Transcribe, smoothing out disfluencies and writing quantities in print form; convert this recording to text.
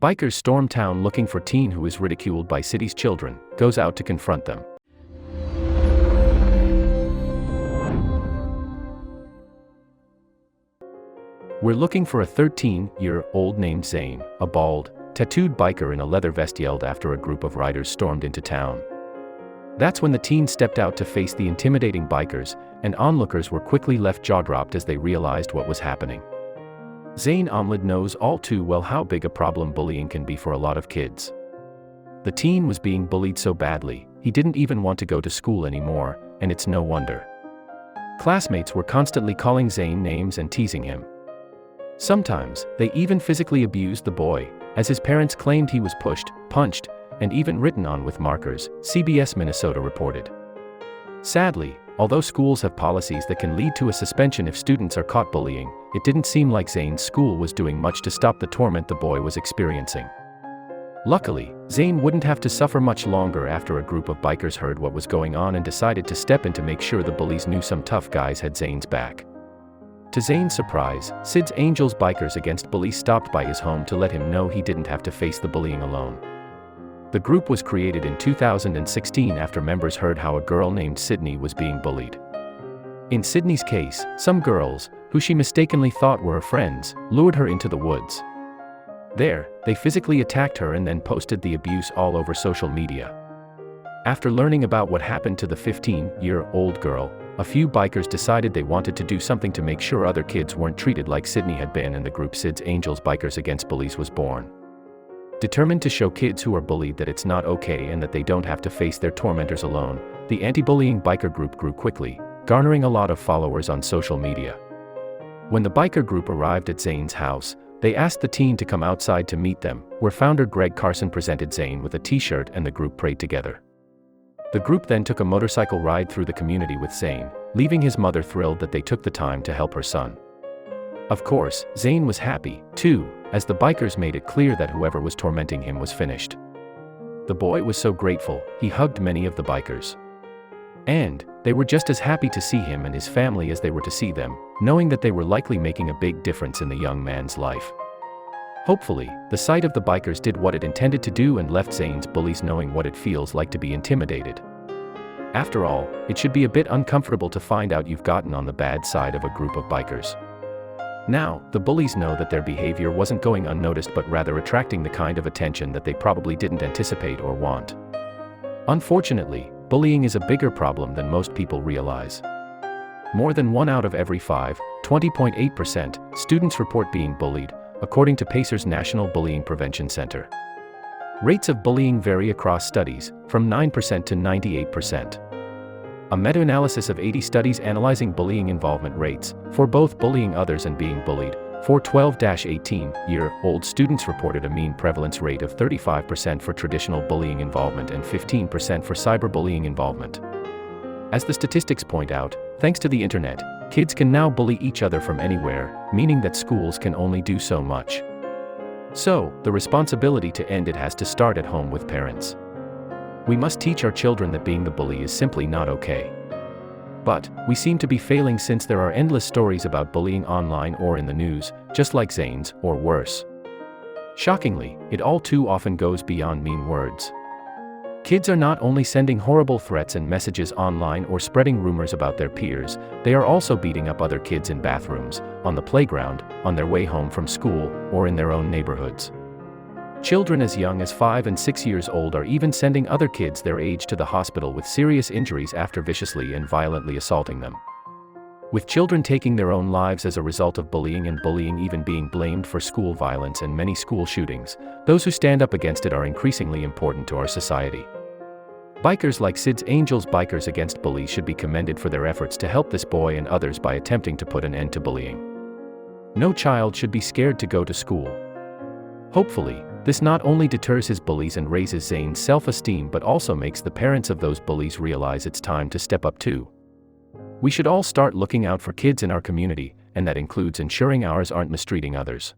Bikers storm town looking for teen who is ridiculed by city's children, goes out to confront them. We're looking for a 13-year-old named Zane, a bald, tattooed biker in a leather vest yelled after a group of riders stormed into town. That's when the teen stepped out to face the intimidating bikers, and onlookers were quickly left jaw-dropped as they realized what was happening. Zane knows all too well how big a problem bullying can be for a lot of kids. The teen was being bullied so badly, he didn't even want to go to school anymore, and it's no wonder. Classmates were constantly calling Zane names and teasing him. Sometimes, they even physically abused the boy, as his parents claimed he was pushed, punched, and even written on with markers, CBS Minnesota reported. Sadly, although schools have policies that can lead to a suspension if students are caught bullying, it didn't seem like Zane's school was doing much to stop the torment the boy was experiencing. Luckily, Zane wouldn't have to suffer much longer after a group of bikers heard what was going on and decided to step in to make sure the bullies knew some tough guys had Zane's back. To Zane's surprise, Sid's Angels Bikers Against Bullies stopped by his home to let him know he didn't have to face the bullying alone. The group was created in 2016 after members heard how a girl named Sydney was being bullied. In Sydney's case, some girls, who she mistakenly thought were her friends, lured her into the woods. There, they physically attacked her and then posted the abuse all over social media. After learning about what happened to the 15-year-old girl, a few bikers decided they wanted to do something to make sure other kids weren't treated like Sydney had been, and the group Sid's Angels Bikers Against Bullies was born. Determined to show kids who are bullied that it's not okay and that they don't have to face their tormentors alone, the anti-bullying biker group grew quickly, garnering a lot of followers on social media. When the biker group arrived at Zane's house, they asked the teen to come outside to meet them, where founder Greg Carson presented Zane with a t-shirt and the group prayed together. The group then took a motorcycle ride through the community with Zane, leaving his mother thrilled that they took the time to help her son. Of course, Zane was happy, too, as the bikers made it clear that whoever was tormenting him was finished. The boy was so grateful, he hugged many of the bikers. And they were just as happy to see him and his family as they were to see them, knowing that they were likely making a big difference in the young man's life. Hopefully, the sight of the bikers did what it intended to do and left Zane's bullies knowing what it feels like to be intimidated. After all, it should be a bit uncomfortable to find out you've gotten on the bad side of a group of bikers. Now, the bullies know that their behavior wasn't going unnoticed but rather attracting the kind of attention that they probably didn't anticipate or want. Unfortunately, bullying is a bigger problem than most people realize. More than 1 out of every 5, 20.8%, students report being bullied, according to Pacer's National Bullying Prevention Center. Rates of bullying vary across studies, from 9% to 98%. A meta-analysis of 80 studies analyzing bullying involvement rates, for both bullying others and being bullied, for 12-18-year-old students reported a mean prevalence rate of 35% for traditional bullying involvement and 15% for cyberbullying involvement. As the statistics point out, thanks to the internet, kids can now bully each other from anywhere, meaning that schools can only do so much. So, the responsibility to end it has to start at home with parents. We must teach our children that being the bully is simply not okay. But, we seem to be failing since there are endless stories about bullying online or in the news, just like Zane's, or worse. Shockingly, it all too often goes beyond mean words. Kids are not only sending horrible threats and messages online or spreading rumors about their peers, they are also beating up other kids in bathrooms, on the playground, on their way home from school, or in their own neighborhoods. Children as young as 5 and 6 years old are even sending other kids their age to the hospital with serious injuries after viciously and violently assaulting them. With children taking their own lives as a result of bullying and bullying even being blamed for school violence and many school shootings, those who stand up against it are increasingly important to our society. Bikers like Sid's Angels Bikers Against Bullies should be commended for their efforts to help this boy and others by attempting to put an end to bullying. No child should be scared to go to school. Hopefully, this not only deters his bullies and raises Zane's self-esteem but also makes the parents of those bullies realize it's time to step up too. We should all start looking out for kids in our community, and that includes ensuring ours aren't mistreating others.